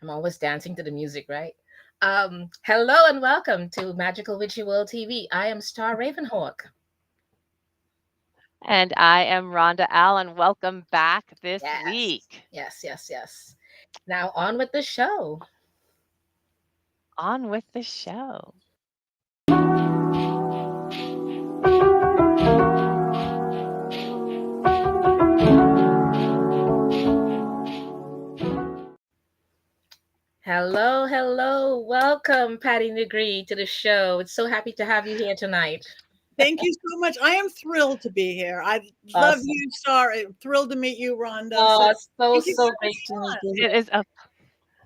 I'm always dancing to the music, right? Hello and welcome to Magical Witchy World TV. I am Star Ravenhawk. And I am Rhonda Allen. Welcome back this Yes, week. yes. Now on with the show. On with the show. Hello. Welcome, Patty Negri, to the show. It's so happy to have you here tonight. Thank you so much. I am thrilled to be here. I love Awesome. you, Star. I'm thrilled to meet you, Rhonda. So Oh, thank you so for great to meet having you. It is a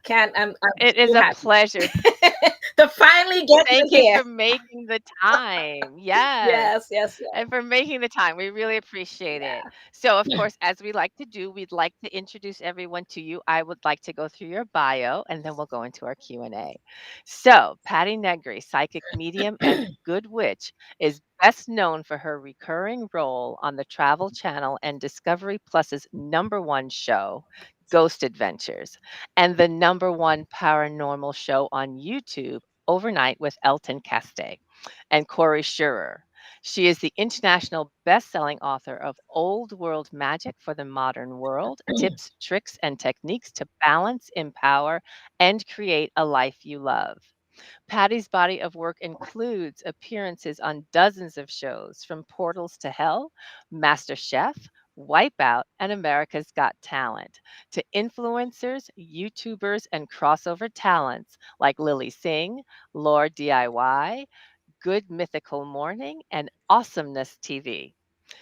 I'm it is so a happy pleasure. to finally get you Thank you here. for making the time. Yes. Yes. And for making the time. We really appreciate it. So, of course, as we like to do, we'd like to introduce everyone to you. I would like to go through your bio and then we'll go into our Q&A. So, Patti Negri, psychic medium and good witch, is best known for her recurring role on the Travel Channel and Discovery Plus's #1 show, Ghost Adventures, and the #1 paranormal show on YouTube, Overnight with Elton Castee and Corey Schurer. She is the international best-selling author of Old World Magic for the Modern World: Tips, Tricks, and Techniques to Balance, Empower, and Create a Life You Love. Patty's body of work includes appearances on dozens of shows, from Portals to Hell, MasterChef, Wipeout, and America's Got Talent, to influencers, YouTubers, and crossover talents like Lily Singh, Lord DIY, Good Mythical Morning, and Awesomeness TV.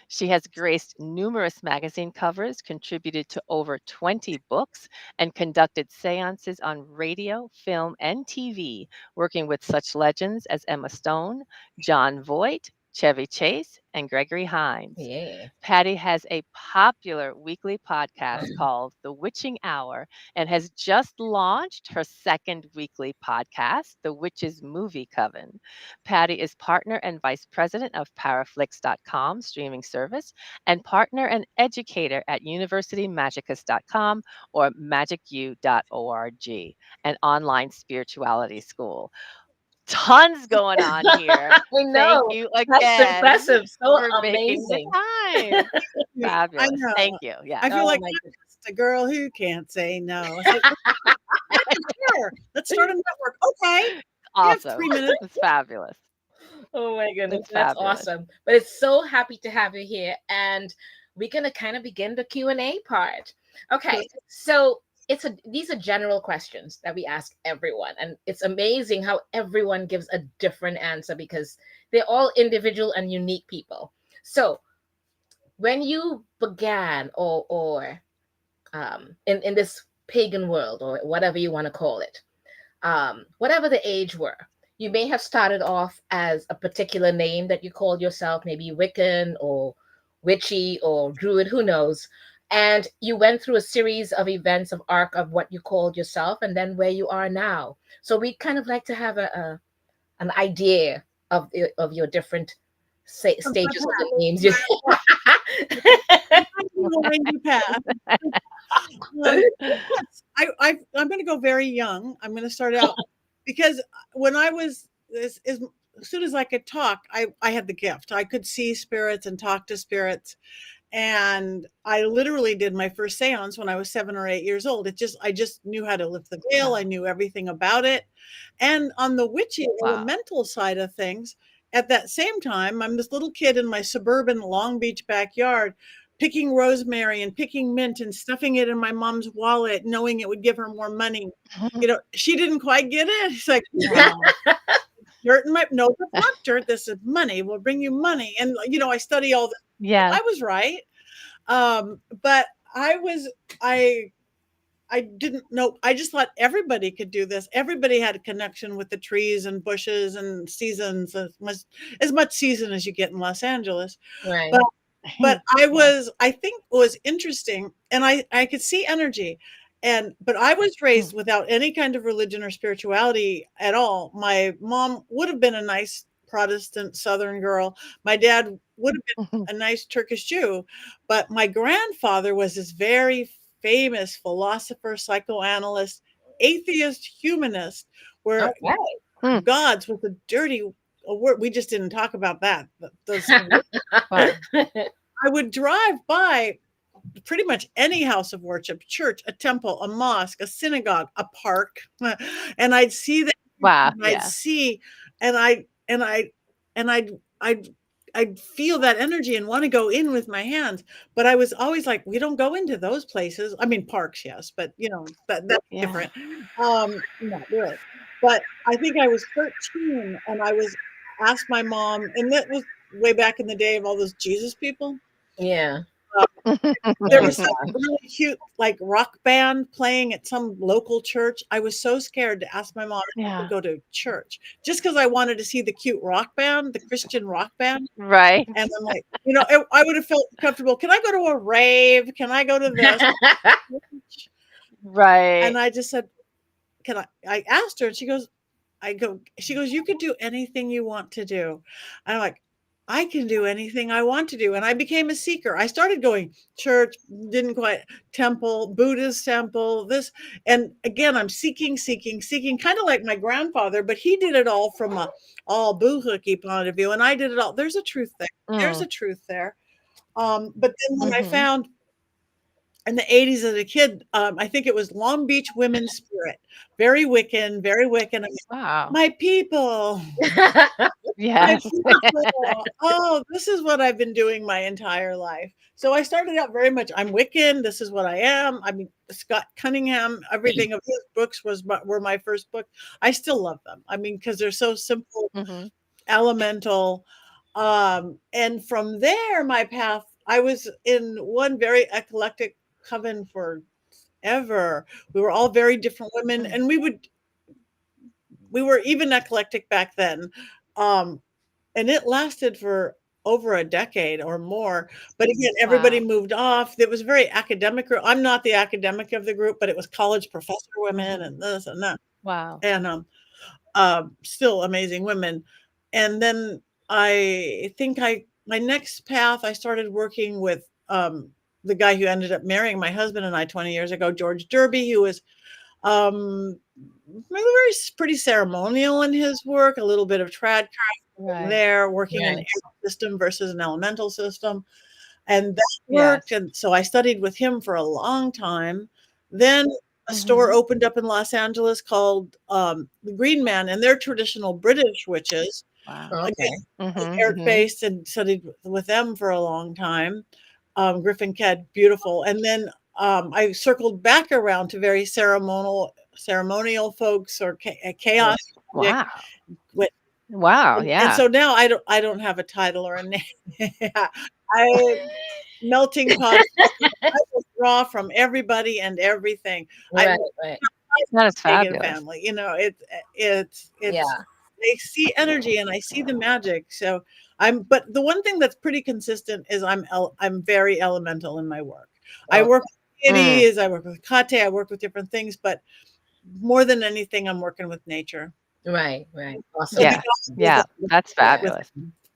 She has graced numerous magazine covers, contributed to over 20 books, and conducted seances on radio, film, and TV, working with such legends as Emma Stone, John Voight, Chevy Chase, and Gregory Hines. Yeah. Patty has a popular weekly podcast called The Witching Hour and has just launched her second weekly podcast, The Witch's Movie Coven. Patty is partner and vice president of Paraflix.com streaming service and partner and educator at universitymagicus.com or magicu.org, an online spirituality school. Tons going on here. I Thank know. you That's again impressive. So for making the amazing. time. me. I Fabulous. know. Thank you. Yeah. I feel Oh like my I'm just a girl who can't say no. It's like, yeah, sure. Let's start a network. Okay. You have Awesome. 3 minutes. It's fabulous. Oh my goodness, It's that's fabulous. awesome. But it's so happy to have you here, and we're gonna kind of begin the Q&A part. Okay, so these are general questions that we ask everyone, and it's amazing how everyone gives a different answer because they're all individual and unique people. So when you began, in this pagan world, or whatever you want to call it, whatever the age were, you may have started off as a particular name that you called yourself, maybe Wiccan or Witchy or Druid, who knows. And you went through a series of events of arc of what you called yourself and then where you are now. So we kind of like to have an idea of your different stages of the names. Line you pass. Yes, I'm going to go very young. I'm going to start out because when I was as soon as I could talk, I had the gift. I could see spirits and talk to spirits, and I literally did my first seance when I was 7 or 8 years old. I just knew how to lift the veil. I knew everything about it. And on the witchy Wow. elemental side of things, at that same time, I'm this little kid in my suburban Long Beach backyard picking rosemary and picking mint and stuffing it in my mom's wallet, knowing it would give her more money. She didn't quite get it. It's like, Wow. dirt in my, no, that's not dirt. This is money. Will bring you money. And, I study all this. Yes. I was right. But I I didn't know. I just thought everybody could do this. Everybody had a connection with the trees and bushes and seasons, as much season as you get in Los Angeles. Right. But but Yeah. I think it was interesting, and I could see energy. But I was raised without any kind of religion or spirituality at all. My mom would have been a nice Protestant Southern girl. My dad would have Mhm. been a nice Turkish Jew, but my grandfather was this very famous philosopher, psychoanalyst, atheist, humanist, where Okay. Hmm. gods was a dirty word. We just didn't talk about that. Those Wow. I would drive by pretty much any house of worship, church, a temple, a mosque, a synagogue, a park, and I'd see that, Wow. I'd Yeah. see, and and I'd I'd feel that energy and want to go in with my hands, but I was always like, we don't go into those places. I mean, parks, yes, but that's Yeah. different. Not really. But I think I was 13, and I was asked my mom, and that was way back in the day of all those Jesus people. Yeah. There Yeah. was some really cute, like, rock band playing at some local church. I was so scared to ask my mom if I could Yeah. go to church just because I wanted to see the cute rock band, the Christian rock band. Right. And I'm like, I would have felt comfortable. Can I go to a rave? Can I go to this? Right. And I just said, can I asked her, and she goes, you could do anything you want to do. And I'm like, I can do anything I want to do. And I became a seeker. I started going church, didn't quite, temple, Buddhist temple, this. And again, I'm seeking, seeking, seeking, kind of like my grandfather, but he did it all from a all boohooky point of view. And I did it all. There's a truth there. There's Mm. a truth there. But then when I Mhm. found in the 80s as a kid, I think it was Long Beach Women's Spirit, very Wiccan, very Wiccan. I mean, Wow. my people, my Yes. people. Oh, this is what I've been doing my entire life. So I started out very much, I'm Wiccan. This is what I am. I mean, Scott Cunningham, everything of his books were my first book. I still love them. I mean, because they're so simple, Mhm. elemental. And from there, my path, I was in one very eclectic coven forever. We were all very different women, Mm. and we were even eclectic back then. Um, and it lasted for over a decade or more. But again, everybody Wow. moved off. It was very academic. I'm not the academic of the group, but it was college professor women Mhm. and this and that. Wow. And still amazing women. And then I think my next path, I started working with the guy who ended up marrying my husband and I 20 years ago, George Derby, who was um, very pretty ceremonial in his work, a little bit of trad Right. there, working in an Right. air system versus an elemental system. And that worked. Yes. And so I studied with him for a long time. Then a store Mhm. opened up in Los Angeles called the Green Man, and they're traditional British witches. Wow. Again, Okay. Mhm. Eric Mhm. based and studied with them for a long time. Griffin Ked, beautiful. And then I circled back around to very ceremonial folks or Yeah. chaos magic. Wow. With, Wow. and Yeah. so now I don't have a title or a name. I melting pot of I will draw from everybody and everything. I Right. Right. That is pagan fabulous. family, it's Yeah. I see energy and I see the magic. So but the one thing that's pretty consistent is I'm very elemental in my work. I work Okay. with Mm. deities, I work with kate, I work with different things, but more than anything, I'm working with nature. Right. Right. So Awesome. the Yes. gospel is Yeah. That's Yeah. with fabulous.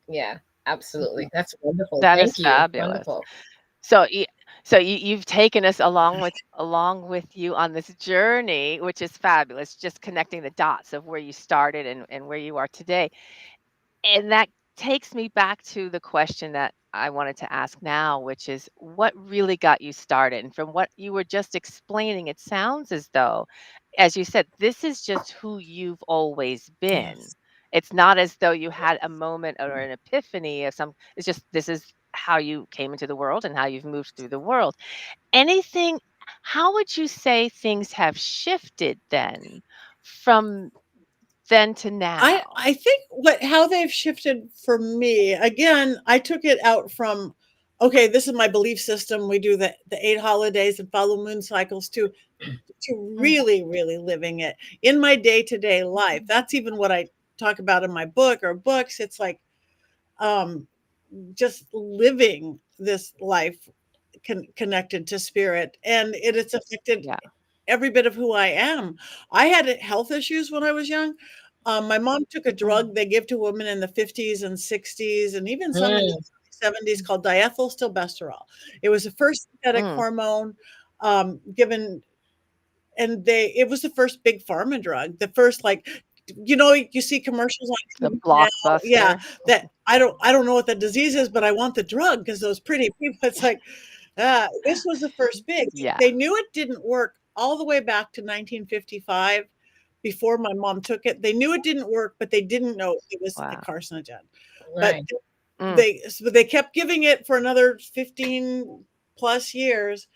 Yeah. Absolutely. That's wonderful. That is Thank you. fabulous. Wonderful. So, you've taken us along with you on this journey, which is fabulous. Just connecting the dots of where you started and where you are today. And that takes me back to the question that I wanted to ask now, which is what really got you started? And from what you were just explaining, it sounds as though, as you said, this is just who you've always been. yes. It's not as though you had a moment or an epiphany of some, it's just this is how you came into the world and how you've moved through the world. Anything, how would you say things have shifted then from then to now? I think how they've shifted for me, again, I took it out from, okay, this is my belief system. We do the 8 holidays and follow moon cycles to Mm, really, really living it in my day-to-day life. That's even what I talk about in my book or books. It's like um just living this life connected to spirit, and it's affected yeah. every bit of who I am. I had health issues when I was young. My mom took a Mm, drug they give to women in the 50s and 60s, and even some in the Mm. 70s called diethylstilbestrol. It was the first synthetic Mm. hormone given, and it was the first big pharma drug. The first, like, you see commercials on The TV now, yeah, blockbuster. that I don't know what the disease is, but I want the drug because those pretty people. It's like, this was the first big. Yeah. They knew it didn't work all the way back to 1955, before my mom took it. They knew it didn't work, but they didn't know it was a Wow. carcinogen. But Right. Mm. they kept giving it for another 15 plus years.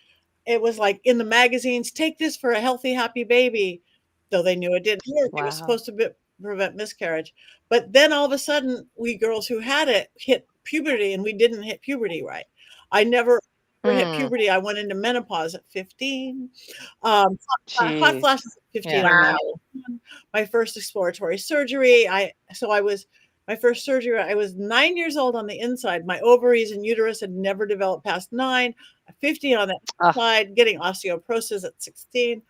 It was like in the magazines, take this for a healthy, happy baby, though they knew it didn't work. It was Wow. supposed to prevent miscarriage. But then all of a sudden, we girls who had it hit puberty, and we didn't hit puberty right. I never hit Mm. puberty. I went into menopause at 15. Hot Jeez. flashes at 15. Yeah. I Wow. remember my first exploratory surgery. My first surgery, I was 9 years old on the inside. My ovaries and uterus had never developed past 9. 50 on the Ugh. inside, getting osteoporosis at 16.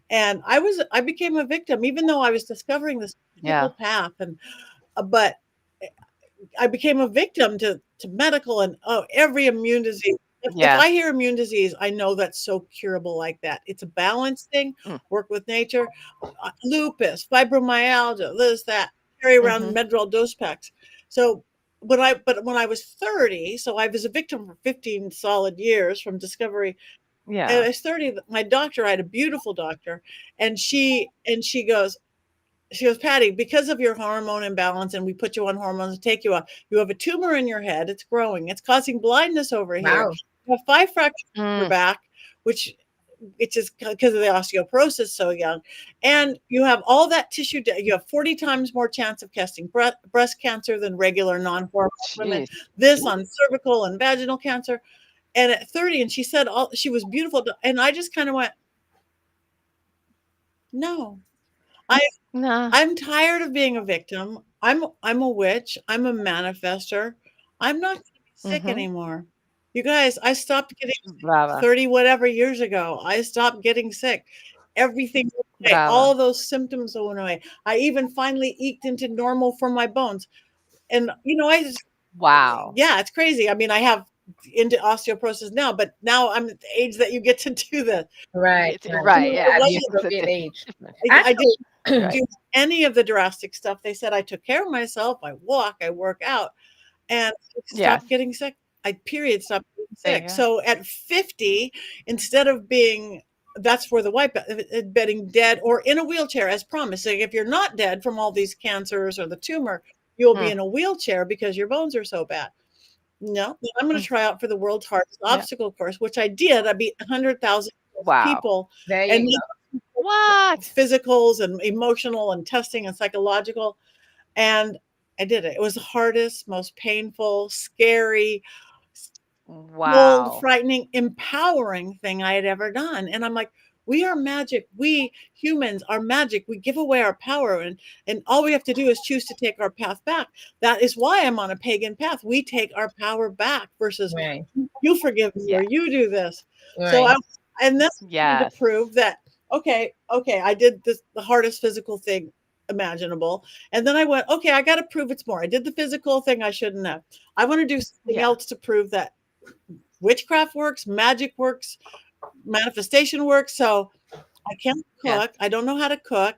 And I became a victim, even though I was discovering this Yeah. medical path. But I became a victim to medical and every immune disease. If Yeah. I hear immune disease, I know that's so curable like that. It's a balance thing. Mm. Work with nature. Lupus, fibromyalgia, this, that. Carry around Mhm. Medrol dose packs. So when I was 30, so I was a victim for 15 solid years from discovery. And Yeah. I was 30. My doctor, I had a beautiful doctor, and she goes, Patty, because of your hormone imbalance, and we put you on hormones to take you off, you have a tumor in your head. It's growing. It's causing blindness over here. Wow. You have 5 fractures in your Mm. back, which is because of the osteoporosis so young. And you have all that tissue. You have 40 times more chance of catching breast cancer than regular non-hormonal women. Jeez. This on cervical and vaginal cancer. And at 30, and she said she was beautiful. And I just kind of went, no. I Nah. I'm tired of being a victim. I'm a witch. I'm a manifester. I'm not gonna be sick Mhm. anymore. You guys, I stopped getting sick Brava. 30 whatever years ago. I stopped getting sick. Everything went away. Brava. All those symptoms went away. I even finally eked into normal for my bones. And I just, Wow. yeah, it's crazy. I mean, I have into osteoporosis now, but now I'm at the age that you get to do that. Right. It's Right. right. It Yeah. At the wasn't It's a appropriate age. different. I didn't Actually, Right. do any of the drastic stuff. They said I took care of myself. I walk, I work out, and I Yes. stopped getting sick. Period, stopped getting There you sick. go. So at 50, instead of being, that's for the white bedding dead or in a wheelchair as promised. Like if you're not dead from all these cancers or the tumor, you'll be Mm. in a wheelchair because your bones are so bad. No, I'm going to Mm. try out for the world's hardest Yeah. obstacle course, which I did. I beat 100,000 Wow. people, there you and go. What? physicals and emotional and testing and psychological. And I did it. It was the hardest, most painful, scary, bold, Wow. frightening, empowering thing I had ever done. And I'm like, we are magic. We humans are magic. We give away our power, and all we have to do is choose to take our path back. That is why I'm on a pagan path. We take our power back versus Right. you forgive me or Yeah. you do this. So Right. and that's to Yes. prove that okay, I did the hardest physical thing imaginable, and then I went, okay, I got to prove it's more. I did the physical thing I shouldn't have. I want to do something Yeah. else to prove that witchcraft works, magic works, manifestation works. So I can't Yeah. cook. I don't know how to cook.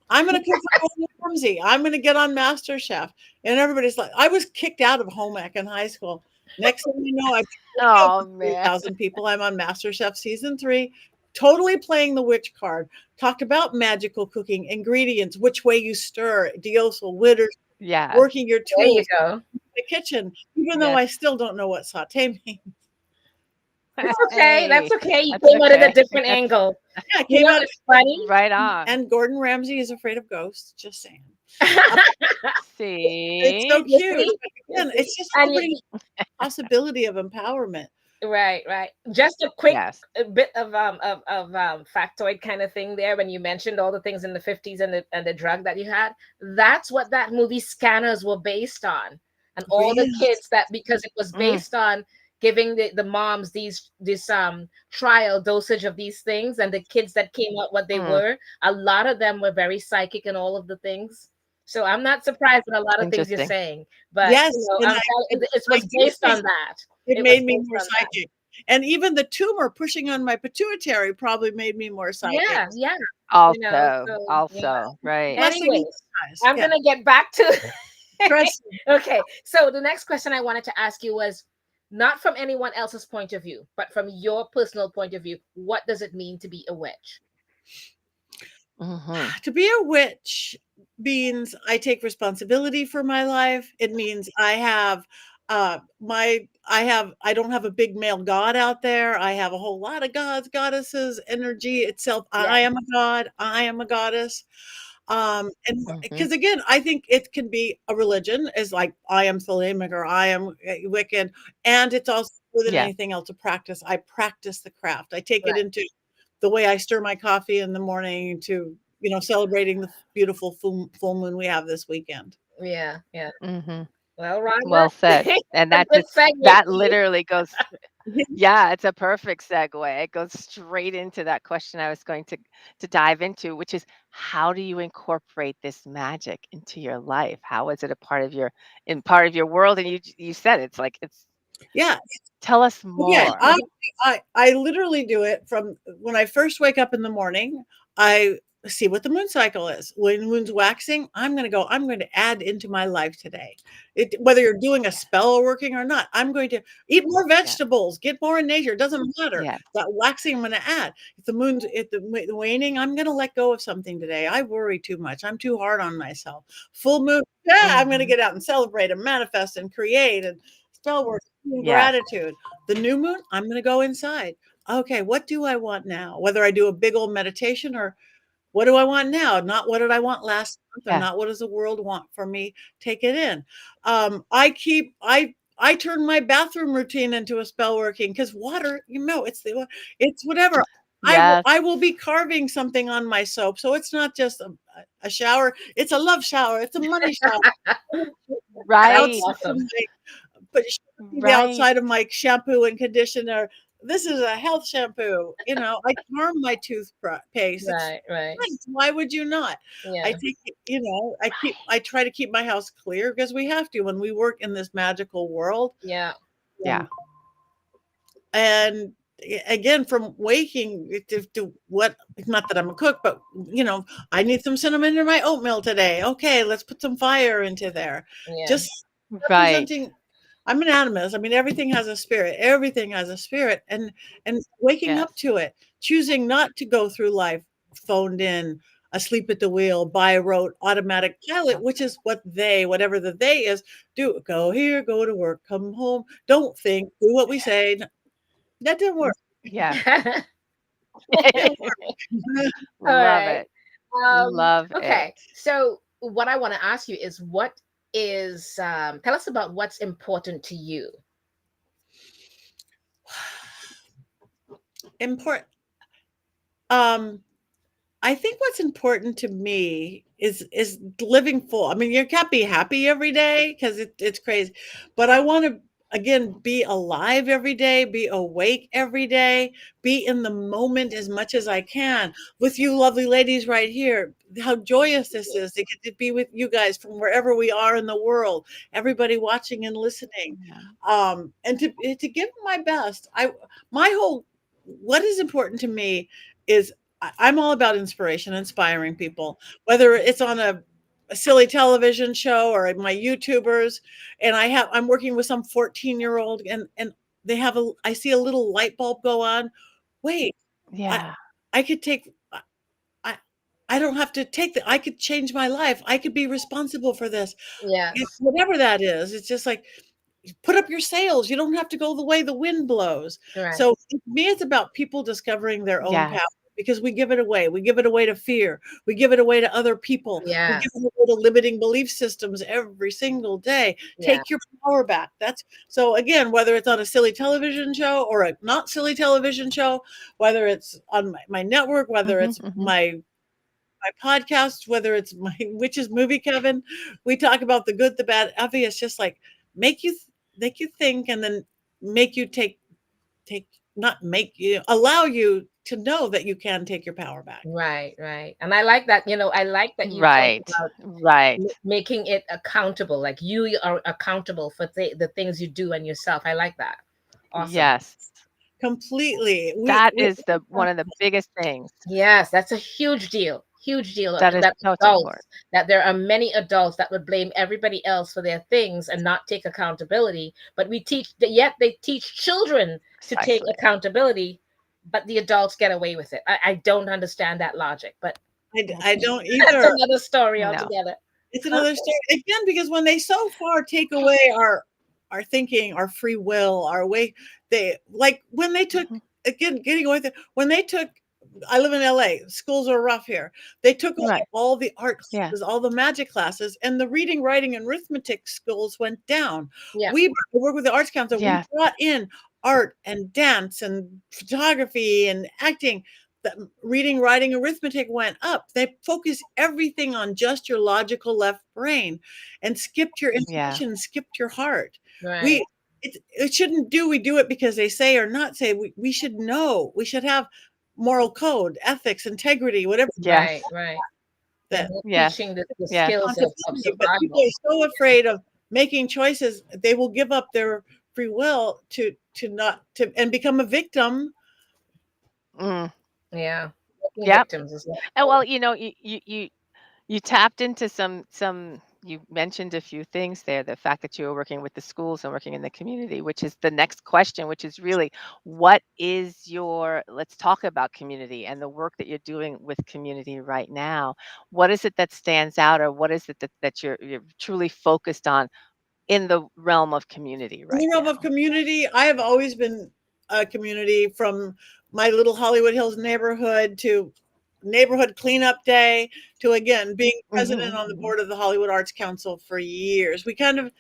I'm going to cook for Gordon Ramsay. I'm going to get on MasterChef. And everybody's like, I was kicked out of home ec in high school. Next thing you know, I've Oh over man. 3,000 people. I'm on MasterChef season 3, totally playing the witch card. Talked about magical cooking, ingredients, which way you stir, deosel, witters, Yes. working your There you tools go. in the kitchen, even though Yes. I still don't know what saute means. That's okay. That's Hey, okay. You that's came at it a okay. different angle. Yeah, it You came know out what's funny? Right on. and Gordon Ramsay is afraid of ghosts. Just saying. It's See? so You cute. see? You Again, see? it's just And opening possibility of empowerment. right, right. Just a quick Yes. bit of factoid kind of thing there when you mentioned all the things in the 50s and the drug that you had. That's what that movie Scanners were based on. And all the Yes. kids that because it was Mm. based on giving the moms this trial dosage of these things and the kids that came out what they Mm. were, a lot of them were very psychic and all of the things. So I'm not surprised at a lot of things you're Interesting. saying, but Yes, I'm and telling you, it I was do based think on that. it It was made me based more on that. psychic. And even the tumor pushing on my pituitary probably made me more psychic. Yeah, yeah. Also, So yeah. also, right. Blessing in Anyways, disguise. I'm Yeah. gonna get back to Trust me. okay. So the next question I wanted to ask you was not from anyone else's point of view, but from your personal point of view. What does it mean to be a witch? Hmm. To be a witch means I take responsibility for my life. It means I don't have a big male god out there. I have a whole lot of gods, goddesses, energy itself. Yeah, I am a god. I am a goddess. And Hmm. because again, I think it can be a religion, is like I am Thelemic or I am Wiccan, and it's also more than Yeah. anything else a practice. I practice the craft. I take it right. into the way I stir my coffee in the morning to, celebrating the beautiful full moon we have this weekend. Yeah, yeah. Hmm. Well, Rhonda, Well said. And a that good just segue that for you. literally goes yeah, it's a perfect segue. It goes straight into that question I was going to dive into, which is how do you incorporate this magic into your life? How is it a part of your world? And you said it's like it's Yeah. tell us Again, more. I literally do it from when I first wake up in the morning. I see what the moon cycle is. When the moon's waxing, I'm going to add into my life today. Whether you're doing a spell or working or not, I'm going to eat more Yeah. vegetables, get more in nature. It doesn't matter. Yes. That waxing, I'm going to add. If the waning, I'm going to let go of something today. I worry too much. I'm too hard on myself. Full moon, yeah, I'm going to Hmm. get out and celebrate and manifest and create and spell work and Yes. gratitude. The new moon, I'm going to go inside. Okay, what do I want now? Whether I do a big old meditation or what do I want now? Not what did I want last month, or Yeah. not what does the world want for me? Take it in. I turn my bathroom routine into a spell working because water, it's whatever. Yes. I will be carving something on my soap, so it's not just a shower. It's a love shower. It's a money shower. That's Right. Outside of awesome. but the Right. outside of my shampoo and conditioner. This is a health shampoo. I harm my toothpaste. It's Right, right. nice. Why would you not? I Yeah, think, I try to keep my house clear because we have to when we work in this magical world. yeah, Yeah. Um, and again, from waking to what, not that I'm a cook, but I need some cinnamon in my oatmeal today. Okay, let's put some fire into there. yeah, Just Right. representing, I'm an animist. I mean, everything has a spirit. Everything has a spirit, and waking up Yes. to it, choosing not to go through life phoned in, asleep at the wheel, by rote, automatic pilot, Yep. which is whatever the they is, do. Go here, go to work, come home. Don't think. Do what we say. That didn't work. Yeah. That didn't work. all Love right. it. Love it. Okay. So what I want to ask you is what is tell us about what's important to you. Important. Um, I think what's important to me is living full. I mean, you can't be happy every day because it's crazy, but I want to again be alive every day, be awake every day, be in the moment as much as I can with you, lovely ladies, right here. How joyous this is to get to be with you guys from wherever we are in the world, everybody watching and listening, Yeah. and to give my best. My whole what is important to me is I'm all about inspiration, inspiring people, whether it's on a silly television show or my YouTubers. And I'm working with some 14-year-old and I see a little light bulb go on. Wait, I, Yeah. I could take, I, I don't have to take I could change my life. I could be responsible for this. Yes. Whatever that is. It's just like, put up your sails. You don't have to go the way the wind blows. Right. So to me, it's about people discovering their own Yes. power because we give it away. We give it away to fear. We give it away to other people. We give Yes. it away to limiting belief systems every single day. Yeah. Take your power back. That's so again, whether it's on a silly television show or a not silly television show, whether it's on my network, whether Hmm. it's Hmm. my podcast, whether it's my Witches movie, Kevin, we talk about the good, the bad. Effie, it's just like make you make you think, and then make you take not make you allow you to know that you can take your power back. Right, right. And I like that, I like that you talk Right. about Right. making it accountable, like you are accountable for the things you do and yourself. I like that. Awesome. Yes. Completely. That is the one of the biggest things. Yes, that's a huge deal. Huge deal. That is That so important. adults, that there are many adults that would blame everybody else for their things and not take accountability. But yet they teach children to take Precisely. accountability, but the adults get away with it. I don't understand that logic, but I don't that's either. another story No. altogether. It's another story again, because when they so far take away our thinking, our free will, our way, they like when they took Mhm. again getting away with it. When they took, I live in LA. Schools are rough here. They took away Right. all the art Yeah. classes, all the magic classes, and the reading, writing, and arithmetic schools went down. Yeah. We work with the Arts Council. We Yes. brought in art and dance and photography and acting. The reading, writing, arithmetic went up. They focus everything on just your logical left brain and skipped your Yeah. intuition, skipped your heart. Right. We it shouldn't do we do it because they say or not say. We should know. We should have moral code, ethics, integrity, whatever Right, Yes. right. And that they're Yes. teaching the Yes. skills of responsibility. But people survival. are so afraid of making choices, they will give up their free will to not to and become a victim. Mm. Yeah. Working Yep. victims is what. And well, you tapped into some you mentioned a few things there, the fact that you were working with the schools and working in the community, which is the next question, which is really what is your let's talk about community and the work that you're doing with community right now. What is it that stands out, or what is it that you're truly focused on in the realm of community In right the realm of now? community, I have always been a community, from my little Hollywood Hills neighborhood to neighborhood cleanup day to again being president Hmm. on the board of the Hollywood Arts Council for years. We kind of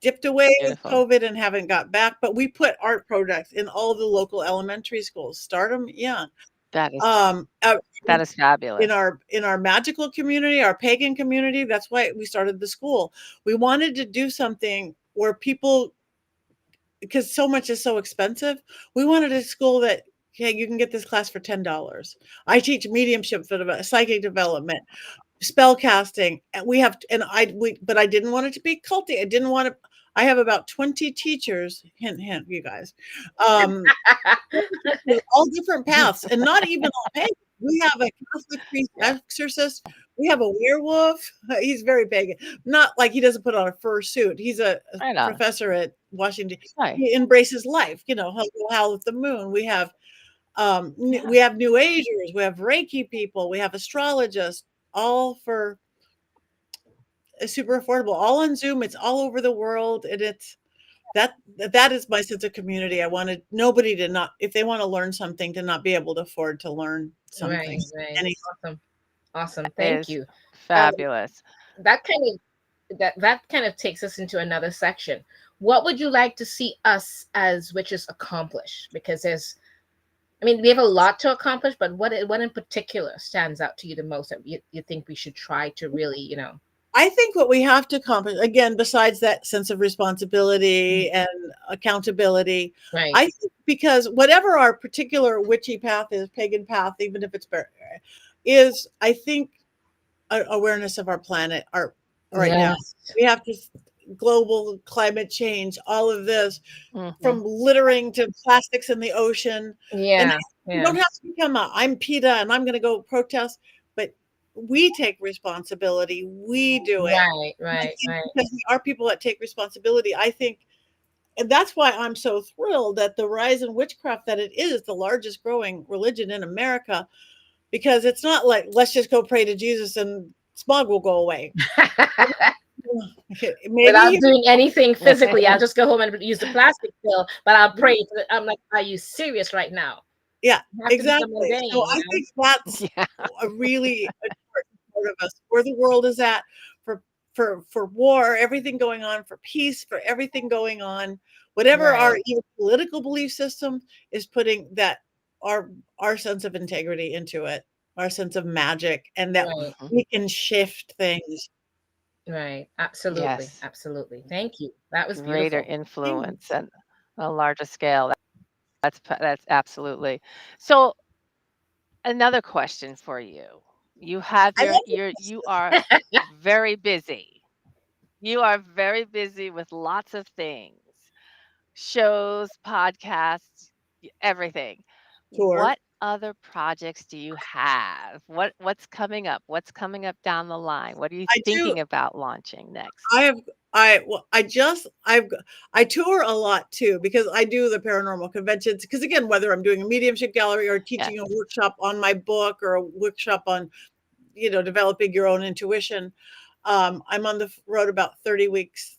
dipped away with Beautiful. COVID and haven't got back, but we put art projects in all the local elementary schools. Start them young. That is Um, uh, that is in fabulous. our magical community, our pagan community, that's why we started the school. We wanted to do something where people, because so much is so expensive, we wanted a school that, hey, you can get this class for $10. I teach mediumship, for psychic development, spell casting, and we have, and but I didn't want it to be culty. I didn't want to. I have about 20 teachers. Hint, hint, you guys. Um, all different paths, and not even all pagan. We have a Catholic priest Yeah. exorcist. We have a werewolf. He's very pagan. Not like he doesn't put on a fur suit. He's a Right on. professor at Washington. Right. He embraces life. Howl at the moon. Yeah. We have New Agers. We have Reiki people. We have astrologists. All for super affordable. All on Zoom. It's all over the world, and that is my sense of community. I wanted nobody to not, if they want to learn something, to not be able to afford to learn Right, something. right. Any Awesome. Awesome. Thank Is you. Um, fabulous. that kind that kind of takes us into another section. What would you like to see us as witches accomplish? Because we have a lot to accomplish, but what in particular stands out to you the most that you think we should try to really. I think what we have to accomplish, again, besides that sense of responsibility and accountability, Right. I think, because whatever our particular witchy path is, pagan path, even if it's is, I think, awareness of our planet, our right now. Yes. We have to, global climate change, all of this, Mhm. from littering to plastics in the ocean. And Yeah. you Yeah. don't have to become I'm PETA and I'm going to go protest, but we take responsibility. We do it. Right. And I Right. think Right. because we are people that take responsibility, I think, and that's why I'm so thrilled that the rise in witchcraft, that it is the largest growing religion in America, because it's not like, let's just go pray to Jesus and smog will go away. Without Maybe doing anything physically, I'll just go home and use the plastic pill, but I'll pray. I'm like, are you serious right now? yeah, You have to be exactly. someone So vain. I think that's Yeah. a really important part of us, where the world is at, for for war, everything going on, for peace, for everything going on, whatever our Right. even political belief system is, putting that our our sense of integrity into it, our sense of magic, and that Right. Mhm. we can shift things. Right. Absolutely. Yes. Absolutely. Thank you. That was Greater beautiful. influence and a larger scale. That's absolutely. So Another question for you. You have I love you are very busy. You are very busy with lots of things. Shows, podcasts, everything. tour. What other projects do you have? What's coming up? What's coming up down the line? What are you I do. thinking about launching next? I have. Well, I tour a lot too because I do the paranormal conventions. Because again, whether I'm doing a mediumship gallery or Yes. teaching a workshop on my book or a workshop on developing your own intuition, I'm on the road about 30 weeks,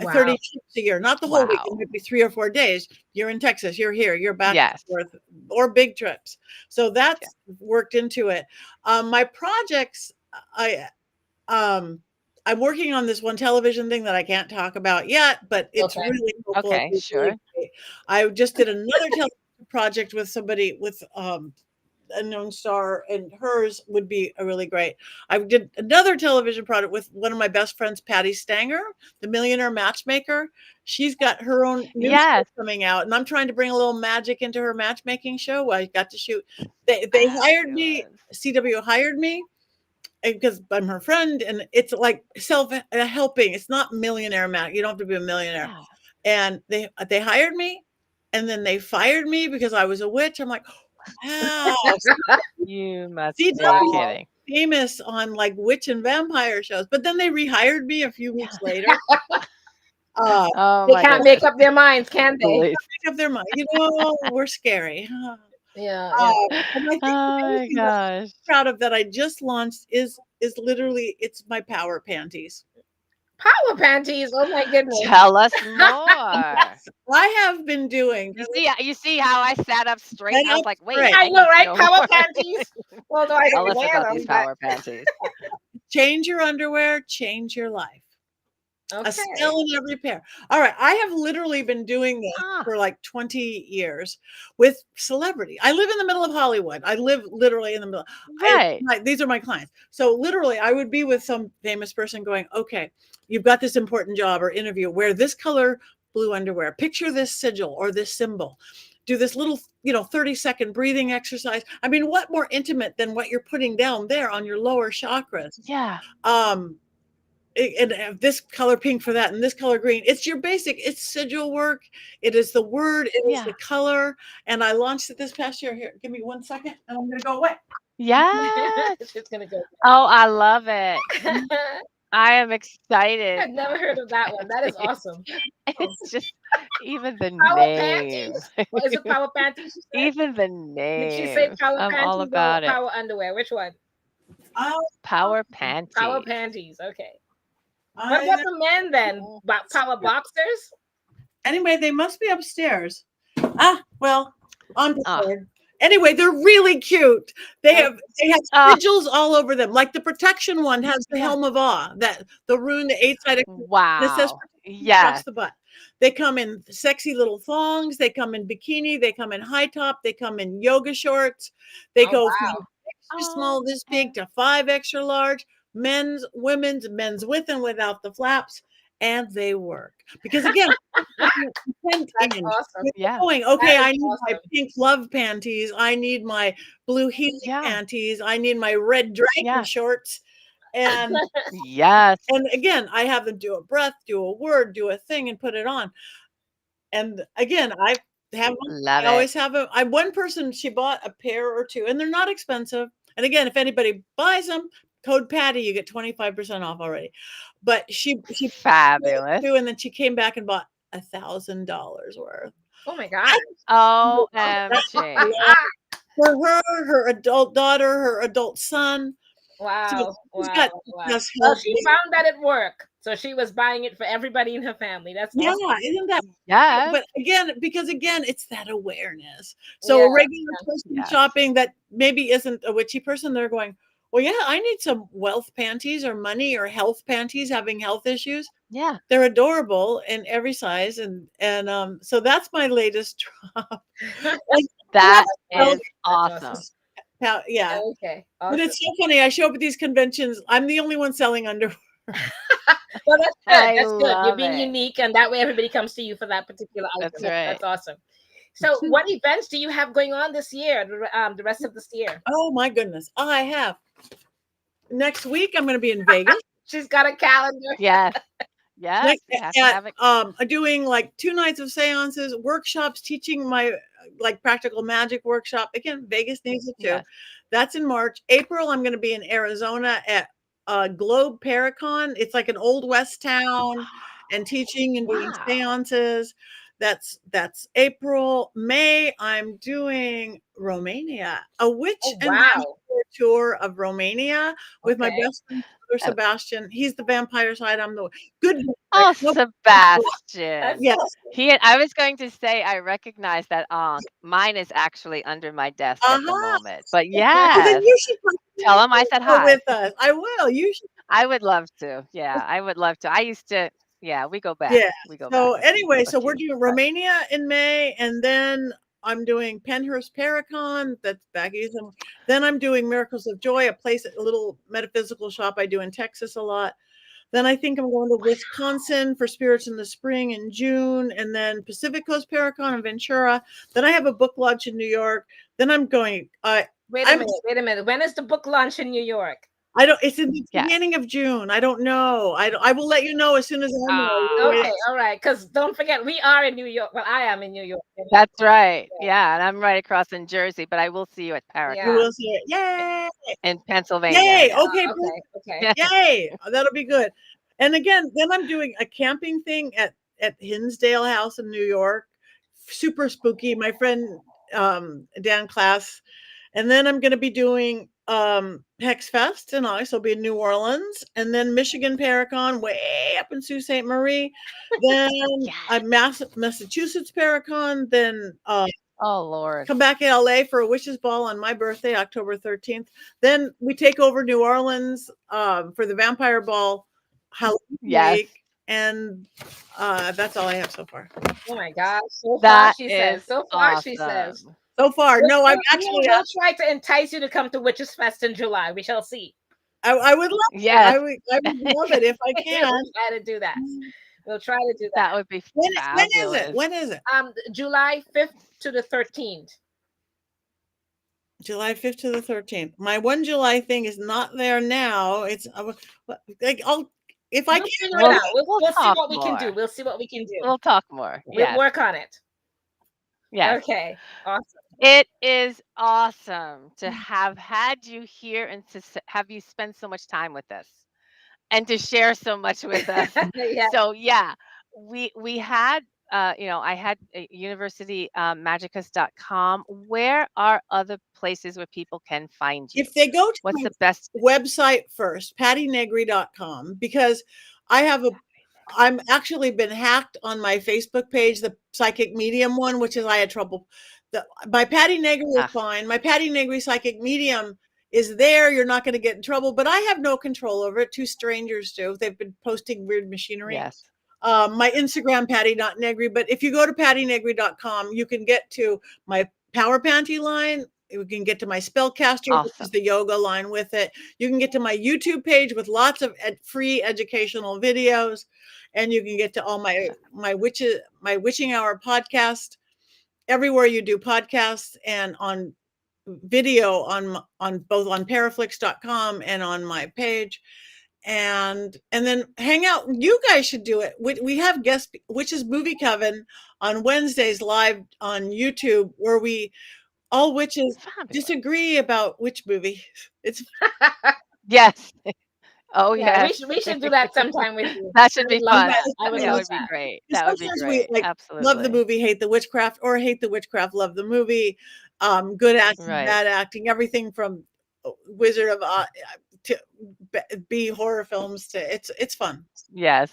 30 Wow. trips a year, not the whole week. It Wow. might be 3 or 4 days. You're in Texas, you're here, you're back and Yes. forth, or big trips. So Yeah. that's worked into it. My projects, I um I'm working on this one television thing that I can't talk about yet, but it's Okay. really hopeful. Okay, It's really sure. great. I just did another television project with somebody with a known star, and hers would be a really great. I did another television product with one of my best friends, Patty Stanger, the millionaire matchmaker. She's got her own new show Yes. coming out, and I'm trying to bring a little magic into her matchmaking show. I got to shoot. They hired me. Fabulous. CW hired me because I'm her friend, and it's like self helping. It's not millionaire match. You don't have to be a millionaire. Yeah. And they hired me, and then they fired me because I was a witch. I'm like, wow. You must be CW Wow. kidding. famous on like witch and vampire shows, but then they rehired me a few weeks Yeah. later. Uh, Oh They my can't make goodness. up their minds, can they? Believe. make up their mind. We're scary. Yeah, yeah. And I Oh think the other my thing that gosh. I'm proud of that I just launched is literally it's my power panties. Power panties. Oh my goodness. Tell us more. I have been doing You see how I sat up straight? head I was up like, "Wait, straight. I I know, need to right? know Power more." panties. Although I Tell don't us wear about these them, but power panties. Change your underwear, change your life. A okay. spell in every pair. All right, I have literally been doing this Ah, for like 20 years with celebrity. I live in the middle of Hollywood. I live literally in the middle. right. These are my clients. So literally, I would be with some famous person going, "Okay, you've got this important job or interview. Wear this color blue underwear. Picture this sigil or this symbol. Do this little, 30-second breathing exercise. I mean, what more intimate than what you're putting down there on your lower chakras? Yeah. Um, and this color pink for that and this color green. It's your basic, it's sigil work. It is the word, it is Yeah. the color. And I launched it this past year. Here, give me 1 second and I'm going to go away. Yes. It's gonna go. Oh, I love it. I am I've excited. never heard of that one. That is awesome. Oh, It's just even the power name. panties? What is it? Power panties? She said? Even the Did she say name. power I'm all panties or about it. power underwear? Which one? Oh, Power Power panties. panties. Okay. What I about know. the men then? Power boxers? Anyway, they must be upstairs. Well, I'm Ah, prepared. Anyway, they're really cute. They Okay. have they have ah, sigils all over them. Like the protection one has the yeah. helm of awe, that the rune, the 8-sided, and it says Wow. protection across Yes. the butt. They come in sexy little thongs, they come in bikini, they come in high top, they come in yoga shorts. They Oh go wow. from extra Oh, small, this big, to 5 extra large, men's, women's, men's with and without the flaps, and they work. Because again, intent That's in. awesome. You're yeah. going, That okay, is I need my awesome. pink love panties. I need my blue healing Yeah. panties. I need my red dragon Yes. shorts. And Yes. and again, I have them do a breath, do a word, do a thing, and put it on. And again, I have them. Love I it. always have them. I one person, she bought a pair or two, and they're not expensive. And again, if anybody buys them, code Patty, you get 25% off already. But she Fabulous. two, and then she came back and bought $1,000 worth. Oh my I gosh. OMG. for her, her adult daughter, her adult son. So Wow. she's got Wow. Wow. just Well, help. she found that it worked. So she was buying it for everybody in her family. That's Yeah, awesome. isn't that? Yes. But again, because again, it's that awareness. So Yeah. a regular person Yes. shopping that maybe isn't a witchy person, they're going, well, yeah, I need some wealth panties or money or health panties, having health issues. Yeah. They're adorable in every size, and so that's my latest drop. Like, That well, is That's awesome. yeah. Okay. But Awesome. it's so funny. I show up at these conventions. I'm the only one selling underwear. Well, that's good. I That's good. You're love being it. unique, and that way everybody comes to you for that particular That's item. right. That's awesome. So, what events do you have going on this year? The rest of this year? Oh my goodness. I have next week I'm going to be in Vegas. She's got a calendar. Yes. Yes. We have to have it. Doing like 2 nights of seances, workshops, teaching my like practical magic workshop. Again, Vegas needs it too. Yes. That's in March. April, I'm going to be in Arizona at Globe Paracon. It's like an old West town, and teaching and doing Wow. seances. That's April. May, I'm doing Romania, a witch Oh, and wow. vampire tour of Romania with my Okay. best friend, Brother Sebastian. He's the vampire side. I'm the good. Oh, Nope. Sebastian. Yes. I was going to say I recognize that onk. Mine is actually under my desk at the moment. But Well, then yes, you should come tell him I said go hi. with us. I will. You should. I would love to. Yeah, I would love to. I used to. Yeah, we go back. Yeah. We go So back. anyway, A so we're few, doing but Romania in May, and then I'm doing Penhurst Paracon. That's back east. Then I'm doing Miracles of Joy, a little metaphysical shop I do in Texas a lot. Then I think I'm going to Wisconsin for Spirits in the Spring in June, and then Pacific Coast Paracon in Ventura. Then I have a book launch in New York. Then I'm going. Wait a minute. When is the book launch in New York? I don't. It's in the yes. beginning of June. I don't know. I will let you know as soon as I know. Okay, all right. Because don't forget, we are in New York. Well, I am in New York. That's right. Yeah, and I'm right across in Jersey, but I will see you at You Paracon will see it. Yay! in Pennsylvania. Yay! Yeah. Okay. Okay. Yay! That'll be good. And again, then I'm doing a camping thing at Hinsdale House in New York. Super spooky. My friend Dan Class. And then I'm going to be doing Hex Fest in August. I'll be in New Orleans, and then Michigan Paracon way up in Sault Ste. Marie. Then Massachusetts Paracon. Then Oh Lord. come back to LA for a Witches Ball on my birthday, October 13th. Then we take over New Orleans for the Vampire Ball Halloween week. And that's all I have so far. Oh my gosh. So far, That she is says. So far, she awesome. says. So far, no, I'm actually. We'll try to entice you to come to Witches Fest in July. We shall see. I would love it. Yes. I would love it if I can. We'll try to do that. We'll try to do that. That would be fabulous. When is it? July 5th to the 13th. July 5th to the 13th. My 1 July thing is not there now. It's like if I We'll can. figure it out. We'll see what we can more. do. We'll see what we can do. We'll talk more. We'll Yes. work on it. Yes. Okay. Awesome. It is awesome to have had you here and to have you spend so much time with us and to share so much with us. Yeah. So yeah, we had I had university magicus.com. Where are other places where people can find you? If they go to what's my the best website first, PattiNegri.com, because I'm actually been hacked on my Facebook page, the psychic medium one, which is I had trouble. My Patti Negri is fine. My Patti Negri psychic medium is there. You're not going to get in trouble, but I have no control over it. 2 strangers do. They've been posting weird machinery. Yes. My Instagram, Patti.Negri. But if you go to PattiNegri.com, you can get to my Power Panty line. You can get to my Spellcaster, which is the yoga line with it. You can get to my YouTube page with lots of free educational videos, and you can get to all my Witching Hour podcast everywhere you do podcasts, and on video on both on Paraflix.com and on my page. And then hang out. You guys should do it. We have guest Witches Movie Coven on Wednesdays live on YouTube, where we all witches disagree about which movie. It's yes. Oh yeah, yes. we should do that sometime with you. That should be fun. That would be great. That would be great. We Absolutely. love the movie, hate the witchcraft, or hate the witchcraft, love the movie. Good acting, bad acting, everything from Wizard of Oz to B horror films to it's fun. Yes.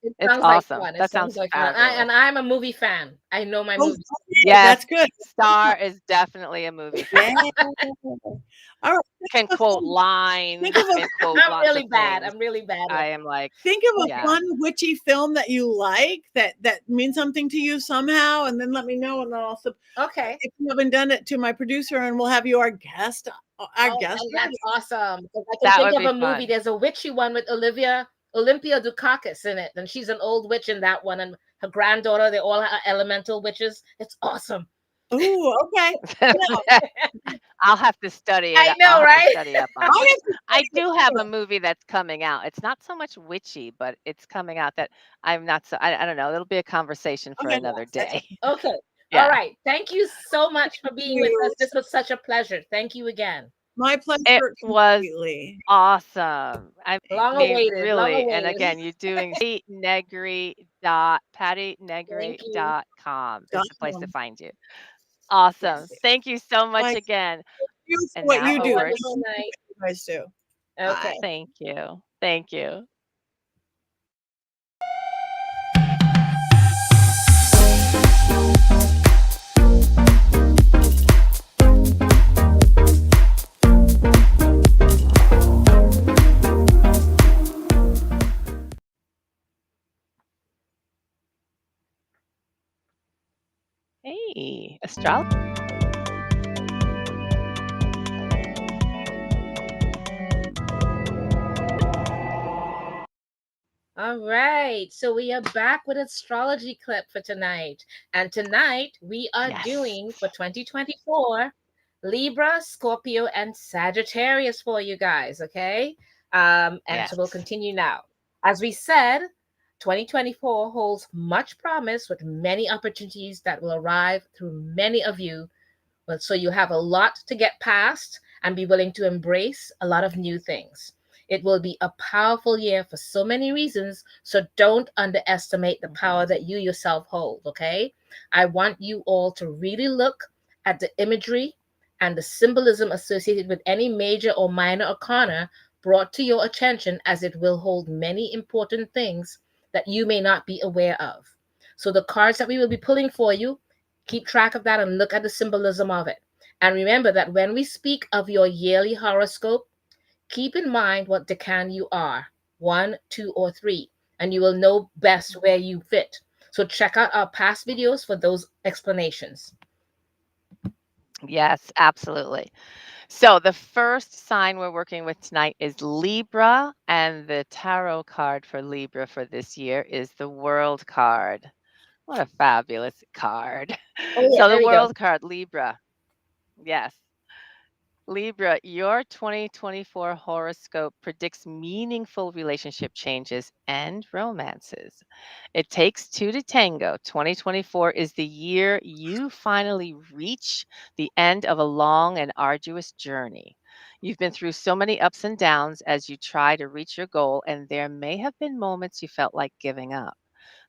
It it's sounds awesome. Like fun. That sounds like fun. And I'm a movie fan. I know my movies. Yes, that's good. Star is definitely a movie fan. All right. Can quote lines. I'm really bad. I'm really bad. I am like. Think of a fun witchy film that you like that means something to you somehow, and then let me know, and then I'll okay. If you haven't done it, to my producer, and we'll have you our guest. That's awesome. I can think of a movie. There's a witchy one with Olympia Dukakis in it, and she's an old witch in that one, and her granddaughter. They all are elemental witches. It's awesome. Ooh, okay. Now, I'll have to study it. I I'll know, have to right? study up on I it. have to I study it do have too. a movie that's coming out. It's not so much witchy, but it's coming out that I'm not so. I don't know. It'll be a conversation for Okay. another That's day. okay. All Yeah. right. Thank you so much for being with us. You. This was such a pleasure. Thank you again. My It pleasure was completely. awesome. I Long mean, awaited. Long really. And awaited. again, you're doing Negri dot Thank you. pattynegri.com is the place to Done. find you. Awesome. Yes. Thank you so much Like, again. thank you for And what now Have you a do. over. Thank wonderful you for night. what you guys do. Okay. Bye. Thank you. Thank you. Hey, astrology. All right. So we are back with astrology clip for tonight. And tonight we are Yes. doing for 2024 Libra, Scorpio, and Sagittarius for you guys. Okay. And so we'll Yes. continue now. As we said, 2024 holds much promise with many opportunities that will arrive through many of you. Well, so you have a lot to get past and be willing to embrace a lot of new things. It will be a powerful year for so many reasons, so don't underestimate the power that you yourself hold, okay? I want you all to really look at the imagery and the symbolism associated with any major or minor arcana brought to your attention, as it will hold many important things that you may not be aware of. So the cards that we will be pulling for you, keep track of that and look at the symbolism of it. And remember that when we speak of your yearly horoscope, keep in mind what decan you are, one, two, or three, and you will know best where you fit. So check out our past videos for those explanations. Yes, absolutely. So the first sign we're working with tonight is Libra, and the tarot card for Libra for this year is the World card. What a fabulous card. Oh, yeah, So the there we go. World card, Libra. Yes. Libra, your 2024 horoscope predicts meaningful relationship changes and romances. It takes two to tango. 2024 is the year you finally reach the end of a long and arduous journey. You've been through so many ups and downs as you try to reach your goal, and there may have been moments you felt like giving up.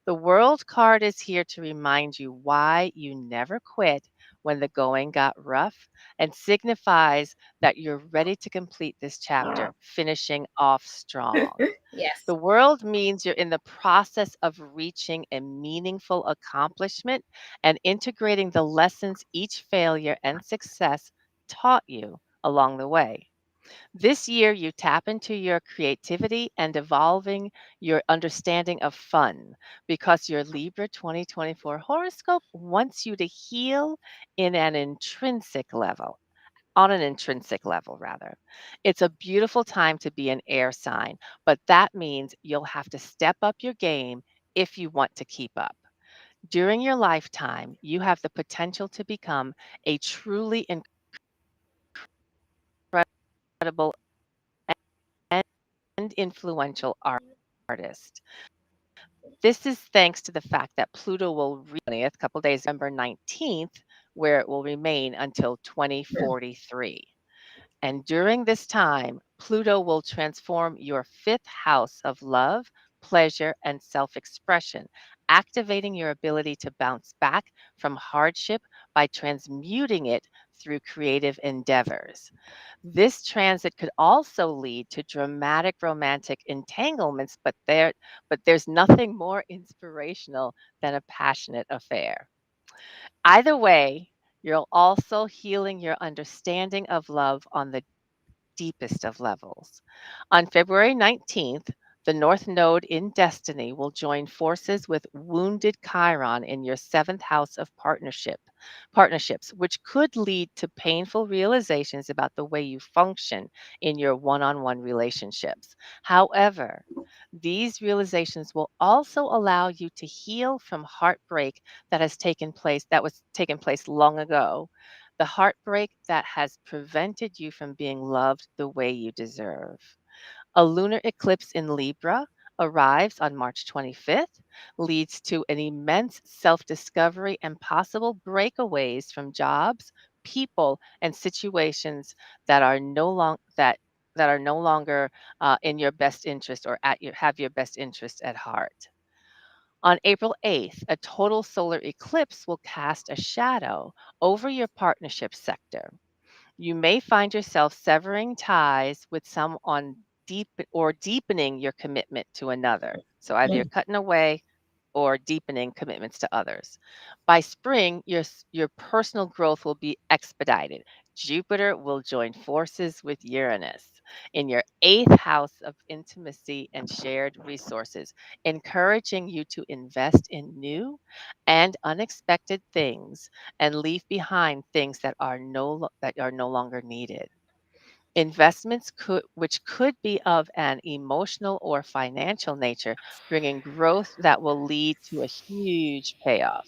The World card is here to remind you why you never quit when the going got rough, and signifies that you're ready to complete this chapter, finishing off strong. Yes. The world means you're in the process of reaching a meaningful accomplishment and integrating the lessons each failure and success taught you along the way. This year, you tap into your creativity and evolving your understanding of fun, because your Libra 2024 horoscope wants you to heal in an intrinsic level. On an intrinsic level, rather. It's a beautiful time to be an air sign, but that means you'll have to step up your game if you want to keep up. During your lifetime, you have the potential to become a truly incredible and influential artist. This is thanks to the fact that Pluto will a couple days, November 19th, where it will remain until 2043. And during this time, Pluto will transform your fifth house of love, pleasure, and self expression, activating your ability to bounce back from hardship by transmuting it through creative endeavors. This transit could also lead to dramatic romantic entanglements, but there's nothing more inspirational than a passionate affair. Either way, you're also healing your understanding of love on the deepest of levels. On February 19th, The North Node in Destiny will join forces with wounded Chiron in your seventh house of partnerships, which could lead to painful realizations about the way you function in your one-on-one relationships. However, these realizations will also allow you to heal from heartbreak that was taken place long ago. The heartbreak that has prevented you from being loved the way you deserve. A lunar eclipse in Libra arrives on March 25th, leads to an immense self discovery and possible breakaways from jobs, people, and situations that are no longer in your best interest or have your best interest at heart. On April 8th, a total solar eclipse will cast a shadow over your partnership sector. You may find yourself severing ties with someone deepening your commitment to another. So either you're cutting away or deepening commitments to others. By spring, your personal growth will be expedited. Jupiter will join forces with Uranus in your eighth house of intimacy and shared resources, encouraging you to invest in new and unexpected things and leave behind things that are no longer needed. Investments which could be of an emotional or financial nature, bringing growth that will lead to a huge payoff.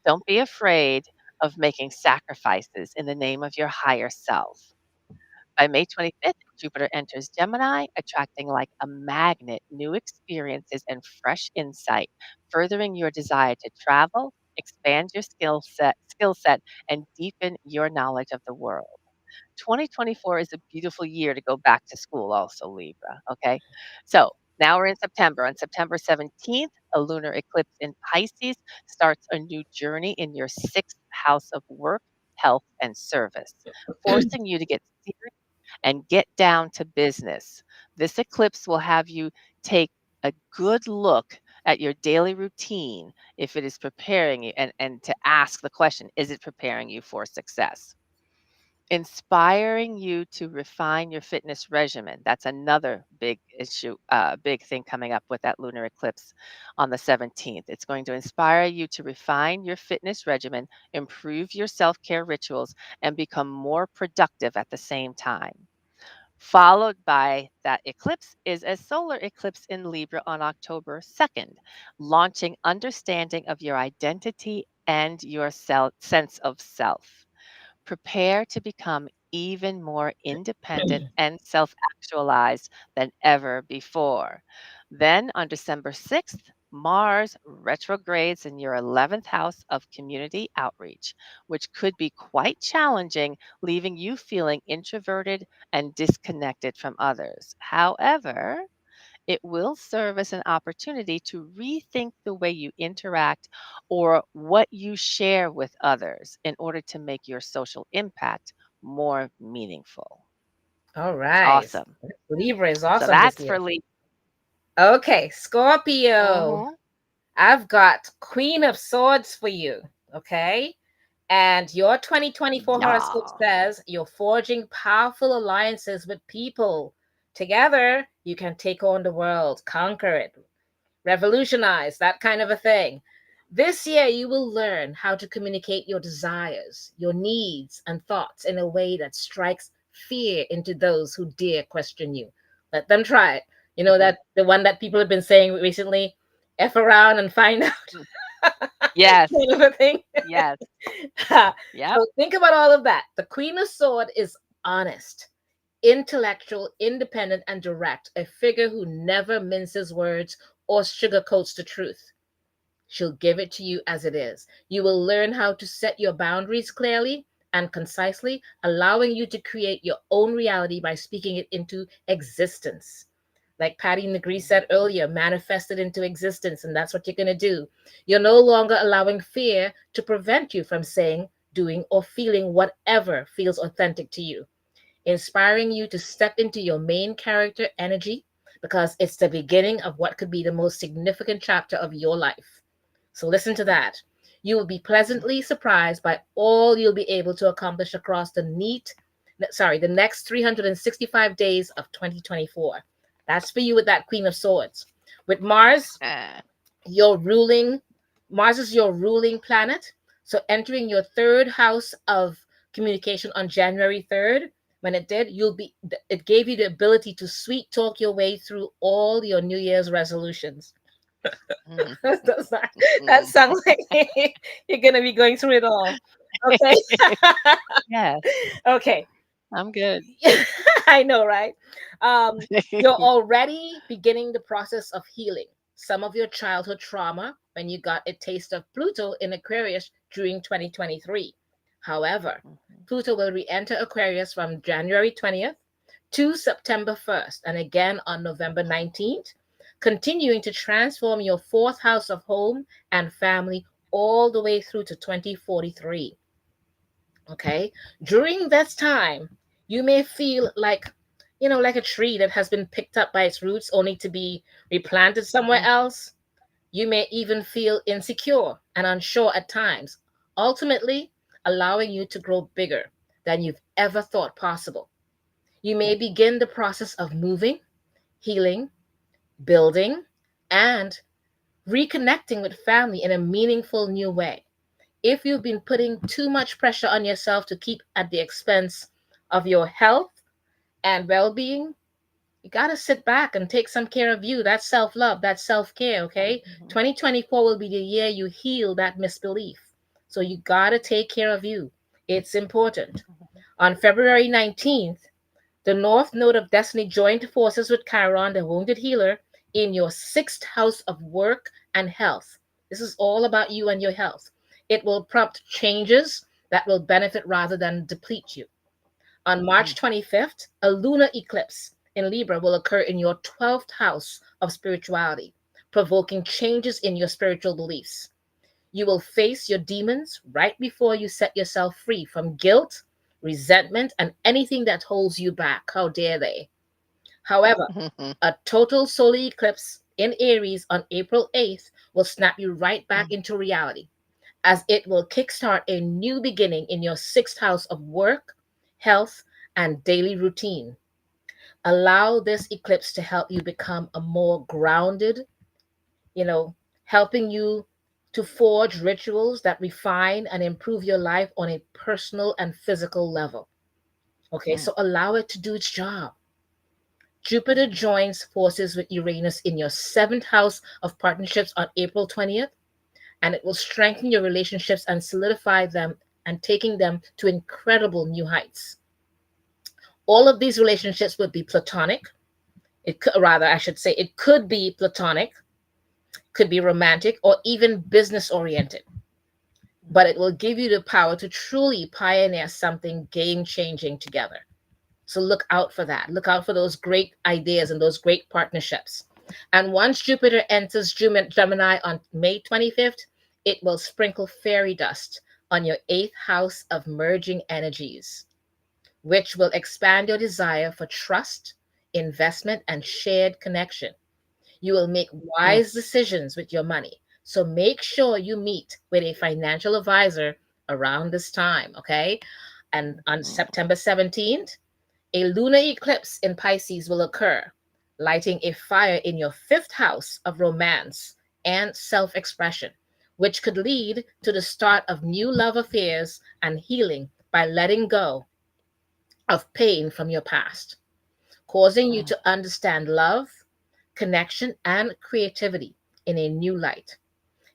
Don't be afraid of making sacrifices in the name of your higher self. By May 25th, Jupiter enters Gemini, attracting like a magnet new experiences and fresh insight, furthering your desire to travel, expand your skill set, and deepen your knowledge of the world. 2024 is a beautiful year to go back to school also, Libra, okay? So, now we're in September. On September 17th, a lunar eclipse in Pisces starts a new journey in your sixth house of work, health, and service, forcing you to get serious and get down to business. This eclipse will have you take a good look at your daily routine if it is preparing you and to ask the question, is it preparing you for success? Inspiring you to refine your fitness regimen. That's another big thing coming up with that lunar eclipse on the 17th. It's going to inspire you to refine your fitness regimen, improve your self care rituals, and become more productive at the same time. Followed by that eclipse is a solar eclipse in Libra on October 2nd, launching understanding of your identity and your sense of self. Prepare to become even more independent and self actualized than ever before. Then on December 6th, Mars retrogrades in your 11th house of community outreach, which could be quite challenging, leaving you feeling introverted and disconnected from others. However, it will serve as an opportunity to rethink the way you interact or what you share with others in order to make your social impact more meaningful. All right. Awesome. Libra is So awesome this that's year. for Libra. Okay, Scorpio. Hmm. I've got Queen of Swords for you. Okay. And your 2024 horoscope Yeah. says you're forging powerful alliances with people. Together, you can take on the world, conquer it, revolutionize, that kind of a thing. This year, you will learn how to communicate your desires, your needs, and thoughts in a way that strikes fear into those who dare question you. Let them try it. You know Hmm. that the one that people have been saying recently, F around and find out Yes. kind of a thing. Yes. Yep. So think about all of that. The Queen of Sword is honest, intellectual, independent, and direct, a figure who never minces words or sugarcoats the truth. She'll give it to you as it is. You will learn how to set your boundaries clearly and concisely, allowing you to create your own reality by speaking it into existence. Like Patti Negri said earlier, manifest it into existence, and that's what you're going to do. You're no longer allowing fear to prevent you from saying, doing, or feeling whatever feels authentic to you, inspiring you to step into your main character energy because it's the beginning of what could be the most significant chapter of your life. So listen to that. You will be pleasantly surprised by all you'll be able to accomplish across the next 365 days of 2024. That's for you with that Queen of Swords. With Mars, your ruling Mars is your ruling planet. So entering your third house of communication on January 3rd, when it did, it gave you the ability to sweet talk your way through all your New Year's resolutions. Does that sounds like you're gonna be going through it all? Okay. Yes, Okay. I'm good. I know, right? Um, you're already beginning the process of healing some of your childhood trauma when you got a taste of Pluto in Aquarius during 2023. However, Mhm, Pluto will re enter Aquarius from January 20th to September 1st and again on November 19th, continuing to transform your fourth house of home and family all the way through to 2043. Okay. During this time, you may feel like a tree that has been picked up by its roots only to be replanted somewhere mhm, else. You may even feel insecure and unsure at times, ultimately allowing you to grow bigger than you've ever thought possible. You may begin the process of moving, healing, building, and reconnecting with family in a meaningful new way. If you've been putting too much pressure on yourself to keep at the expense of your health and well being, you got to sit back and take some care of you. That's self love, that's self care, okay? mhm, 2024 will be the year you heal that misbelief. So you got to take care of you. It's important. mhm, On February 19th, the North Node of Destiny joined forces with Chiron, the wounded healer, in your sixth house of work and health. This is all about you and your health. It will prompt changes that will benefit rather than deplete you. On March mhm, 25th, a lunar eclipse in Libra will occur in your 12th house of spirituality, provoking changes in your spiritual beliefs. You will face your demons right before you set yourself free from guilt, resentment, and anything that holds you back. How dare they? However, mhm, a total solar eclipse in Aries on April 8th will snap you right back mhm, into reality, as it will kickstart a new beginning in your sixth house of work, health, and daily routine. Allow this eclipse to help you become a more grounded, you know, helping you to forge rituals that refine and improve your life on a personal and physical level. Okay, mhm, so allow it to do its job. Jupiter joins forces with Uranus in your seventh house of partnerships on April 20th, and it will strengthen your relationships and solidify them and taking them to incredible new heights. All of these relationships would be platonic. It could, rather, I should say, it could be platonic, could be romantic, or even business oriented. But it will give you the power to truly pioneer something game changing together. So look out for that. Look out for those great ideas and those great partnerships. And once Jupiter enters Gemini on May 25th, it will sprinkle fairy dust on your eighth house of merging energies, which will expand your desire for trust, investment, and shared connection. You will make mhm, wise decisions with your money. So make sure you meet with a financial advisor around this time, okay? And on mhm, September 17th, a lunar eclipse in Pisces will occur, lighting a fire in your fifth house of romance and self expression, which could lead to the start of new love affairs and healing by letting go of pain from your past, causing you mhm, to understand love, connection, and creativity in a new light.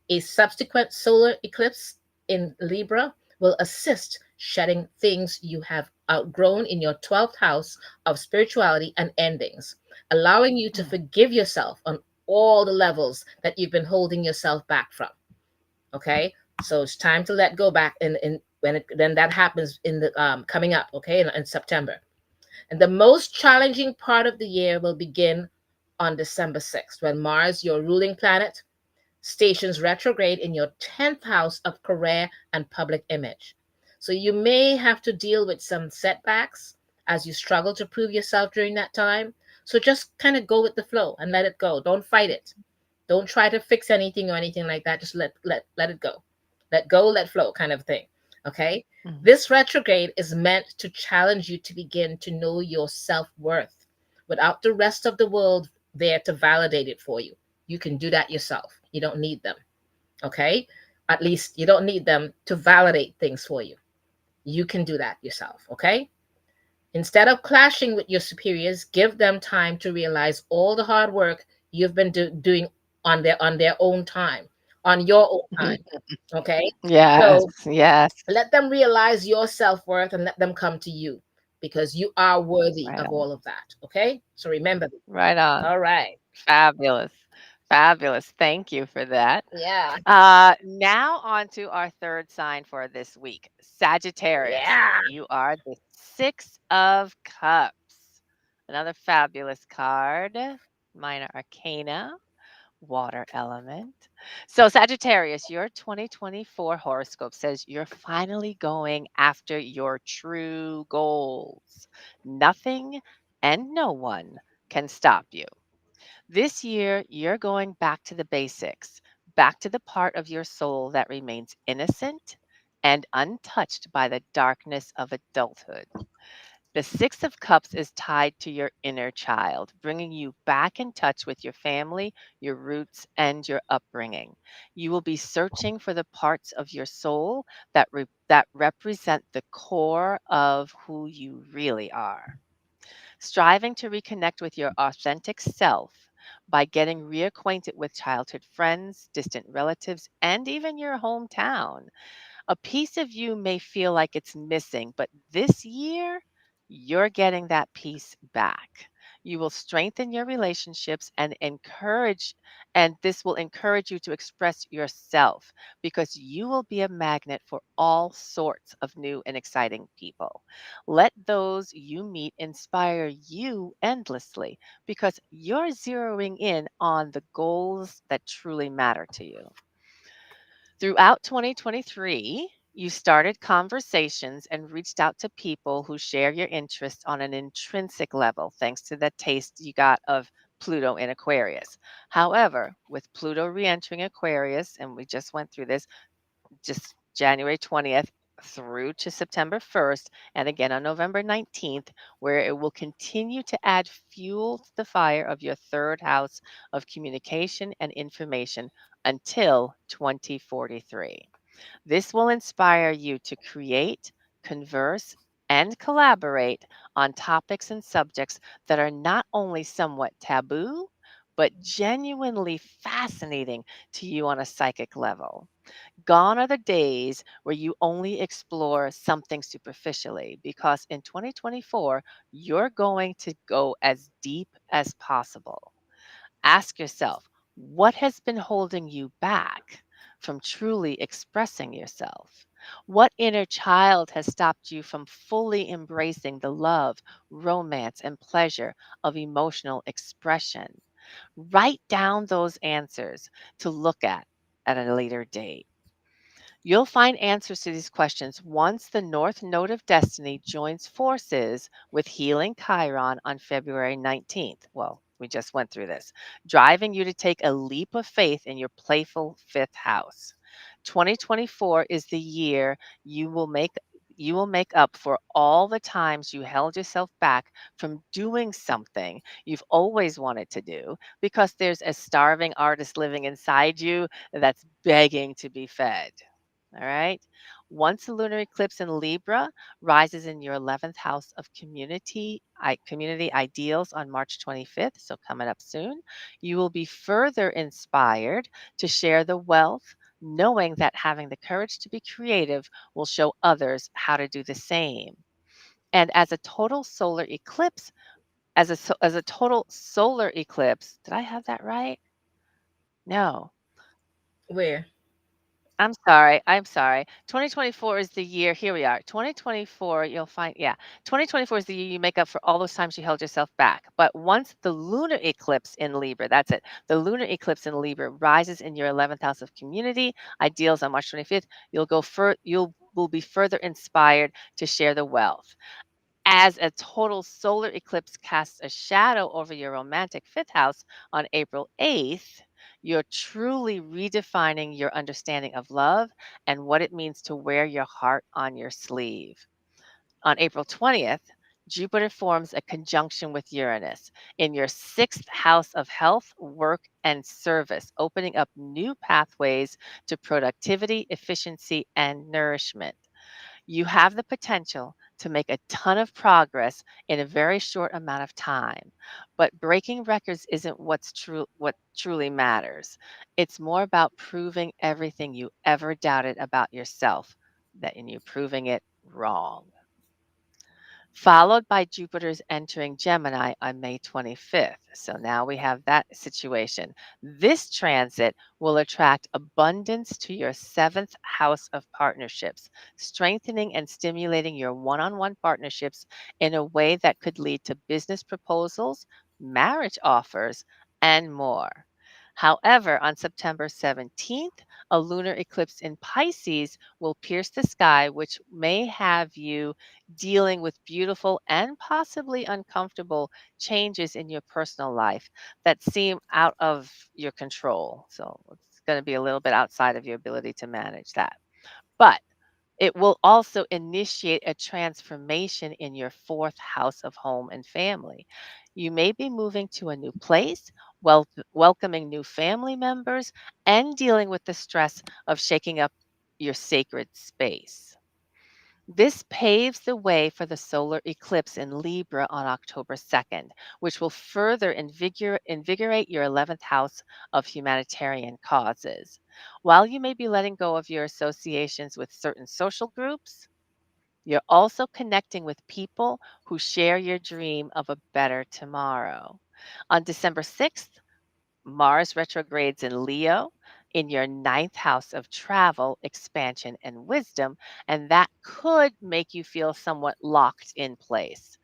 A subsequent solar eclipse in Libra will assist shedding things you have outgrown in your 12th house of spirituality and endings, allowing you to mhm, forgive yourself on all the levels that you've been holding yourself back from. Okay, so it's time to let go back, and then that happens in the coming up. Okay, in September. And the most challenging part of the year will begin on December 6th, when Mars, your ruling planet, stations retrograde in your 10th house of career and public image. So you may have to deal with some setbacks as you struggle to prove yourself during that time. So just kind of go with the flow and let it go. Don't fight it. Don't try to fix anything or anything like that. Just let it go. Let go, let flow kind of thing. Okay? mhm, This retrograde is meant to challenge you to begin to know your self-worth, without the rest of the world there to validate it for you. You can do that yourself. You don't need them. Okay? At least you don't need them to validate things for you. You can do that yourself. Okay? Instead of clashing with your superiors, give them time to realize all the hard work you've been doing on their own time, on your own time. Okay? Yes, So yes. let them realize your self-worth and let them come to you because you are worthy Right of on. all of that. Okay? So remember. Right on. All right. Fabulous. Fabulous. Thank you for that. Yeah. Now on to our third sign for this week. Sagittarius, Yeah. you are the Six of Cups. Another fabulous card. Minor Arcana, water element. So, Sagittarius, your 2024 horoscope says you're finally going after your true goals. Nothing and no one can stop you. This year, you're going back to the basics, back to the part of your soul that remains innocent and untouched by the darkness of adulthood. The Six of Cups is tied to your inner child, bringing you back in touch with your family, your roots, and your upbringing. You will be searching for the parts of your soul that represent the core of who you really are, striving to reconnect with your authentic self by getting reacquainted with childhood friends, distant relatives, and even your hometown. A piece of you may feel like it's missing, but this year, you're getting that piece back. You will strengthen your relationships and this will encourage you to express yourself because you will be a magnet for all sorts of new and exciting people. Let those you meet inspire you endlessly because you're zeroing in on the goals that truly matter to you. Throughout 2023, you started conversations and reached out to people who share your interests on an intrinsic level, thanks to the taste you got of Pluto in Aquarius. However, with Pluto re entering Aquarius, and we just went through this just January 20th through to September 1st, and again on November 19th, where it will continue to add fuel to the fire of your third house of communication and information until 2043. This will inspire you to create, converse, and collaborate on topics and subjects that are not only somewhat taboo, but genuinely fascinating to you on a psychic level. Gone are the days where you only explore something superficially because in 2024, you're going to go as deep as possible. Ask yourself, what has been holding you back from truly expressing yourself? What inner child has stopped you from fully embracing the love, romance, and pleasure of emotional expression? Write down those answers to look at a later date. You'll find answers to these questions once the North Node of Destiny joins forces with Healing Chiron on February 19th. Well, we just went through this, driving you to take a leap of faith in your playful fifth house. 2024 is the year you will make you will make up for all the times you held yourself back from doing something you've always wanted to do because there's a starving artist living inside you that's begging to be fed. All right. Once the lunar eclipse in Libra rises in your 11th house of community ideals on March 25th, so coming up soon, you will be further inspired to share the wealth, knowing that having the courage to be creative will show others how to do the same. And as a total solar eclipse, as a total solar eclipse, did I have that right? No. Where? I'm sorry. I'm sorry. 2024 is the year. Here we are. 2024, you'll find, yeah, 2024 is the year you make up for all those times you held yourself back. But once the lunar eclipse in Libra, that's it, the lunar eclipse in Libra rises in your 11th house of community, ideals on March 25th, you'll will be further inspired to share the wealth. As a total solar eclipse casts a shadow over your romantic fifth house on April 8th, you're truly redefining your understanding of love and what it means to wear your heart on your sleeve. On April 20th, Jupiter forms a conjunction with Uranus in your sixth house of health, work, and service, opening up new pathways to productivity, efficiency, and nourishment. You have the potential to make a ton of progress in a very short amount of time. But breaking records isn't what truly matters. It's more about proving everything you ever doubted about yourself, that in you proving it wrong. Followed by Jupiter's entering Gemini on May 25th. So now we have that situation. This transit will attract abundance to your seventh house of partnerships, strengthening and stimulating your one on one partnerships in a way that could lead to business proposals, marriage offers, and more. However, on September 17th, a lunar eclipse in Pisces will pierce the sky, which may have you dealing with beautiful and possibly uncomfortable changes in your personal life that seem out of your control. So it's going to be a little bit outside of your ability to manage that. But it will also initiate a transformation in your fourth house of home and family. You may be moving to a new place, welcoming new family members, and dealing with the stress of shaking up your sacred space. This paves the way for the solar eclipse in Libra on October 2nd, which will further invigorate your 11th house of humanitarian causes. While you may be letting go of your associations with certain social groups, you're also connecting with people who share your dream of a better tomorrow. On December 6th, Mars retrogrades in Leo in your ninth house of travel, expansion, and wisdom, and that could make you feel somewhat locked in place.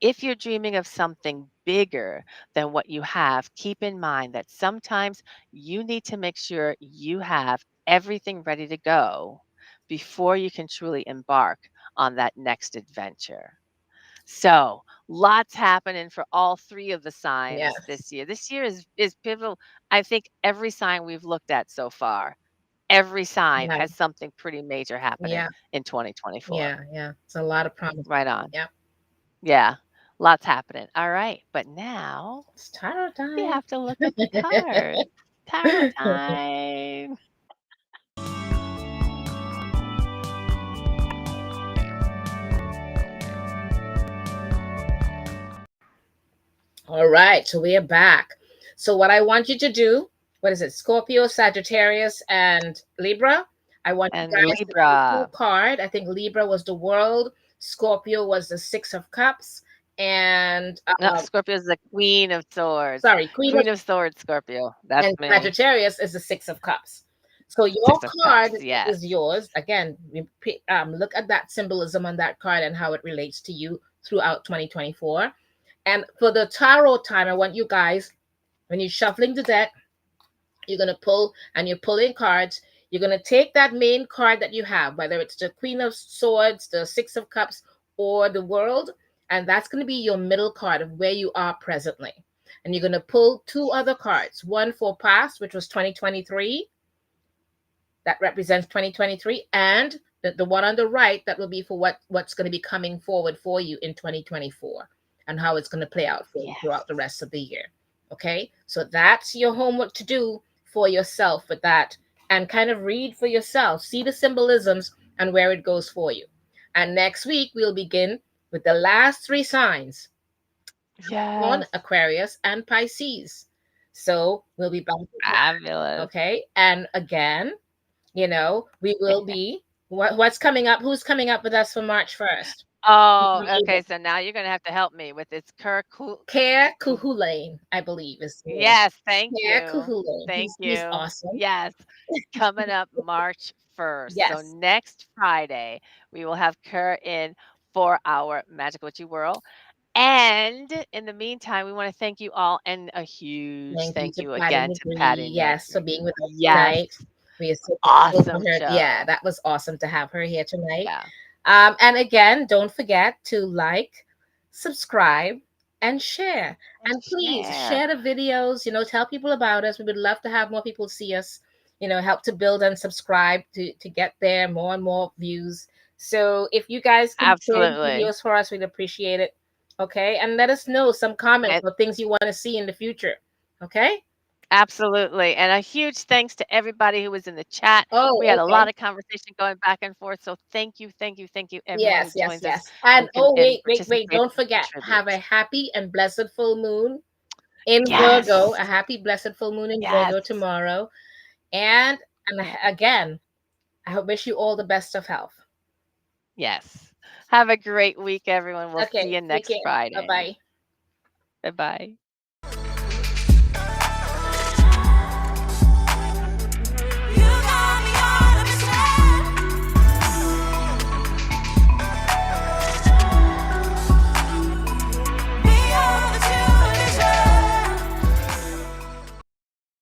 If you're dreaming of something bigger than what you have, keep in mind that sometimes you need to make sure you have everything ready to go before you can truly embark on that next adventure. So, lots happening for all three of the signs Yes. this year. This year is pivotal. I think every sign we've looked at so far, every sign Yeah. has something pretty major happening Yeah. in 2024. Yeah. Yeah. It's a lot of promise. Right on. Yeah. Yeah. Lots happening. All right. But now It's tarot we time. have to look at the cards. Tarot time. All right, so we are back. So what I want you to do, what is it? Scorpio, Sagittarius, and Libra. I want you And guys to pick your Libra. card. I think Libra was the World, Scorpio was the Six of Cups, and No, Scorpio is the Queen of Swords. sorry, Queen of, Queen of Swords, Scorpio. That's and me. Sagittarius is the Six of Cups. So your Six of card Cups. Yes. is yours. Again, look at that symbolism on that card and how it relates to you throughout 2024. And for the tarot time, I want you guys, when you're shuffling the deck, you're going to pull and you're pulling cards. You're going to take that main card that you have, whether it's the Queen of Swords, the Six of Cups, or the World, and that's going to be your middle card of where you are presently. And you're going to pull two other cards, one for past, which was 2023, that represents 2023, and the one on the right that will be for what's going to be coming forward for you in 2024 and how it's going to play out for you Yes. throughout the rest of the year. Okay, so that's your homework to do for yourself with that, and kind of read for yourself, see the symbolisms and where it goes for you. And next week we'll begin with the last three signs: on Yes. Aquarius and Pisces. So we'll be back with that. Fabulous. Okay, and again, we will be what's coming up. Who's coming up with us for March 1st? Oh, okay, so now you're gonna have to help me with this Care Ku Kuhulain, I believe is the name. Yes, thank Care you. Kuhulain. Thank He's you. awesome. Yes, coming up March 1st. So Yes. next Friday, we will have Kerr in for our Magical Witchy Whirl. And in the meantime, we want to thank you all and a huge Thank you thank to you Patty again to Patty Negri. Yes, for Negri. being with us Yes, tonight. We are so grateful for awesome her. Yeah, show. that was awesome to have her here tonight. Yeah, And again, don't forget to like, subscribe, and share. and And please share. share the videos. Tell people about us. We would love to have more people see us. Help to build and subscribe to get there more and more views. So if you guys can create Absolutely. videos for us, we'd appreciate it. Okay. And let us know some comments And or things you want to see in the future. Okay. absolutely. And a huge thanks to everybody who was in the chat. We Oh, had a lot okay. of conversation going back and forth. So thank you, everyone who Yes, yes, joins us yes. And oh, and wait. participates Don't and forget, have a contributes. happy and blessed full moon in Virgo. Yes. A happy, blessed full moon in Yes. Virgo tomorrow. And Yeah. again, I wish you all the best of health. Yes. Have a great week, everyone. We'll see Okay. you Take next care. Bye Friday. bye. Bye bye.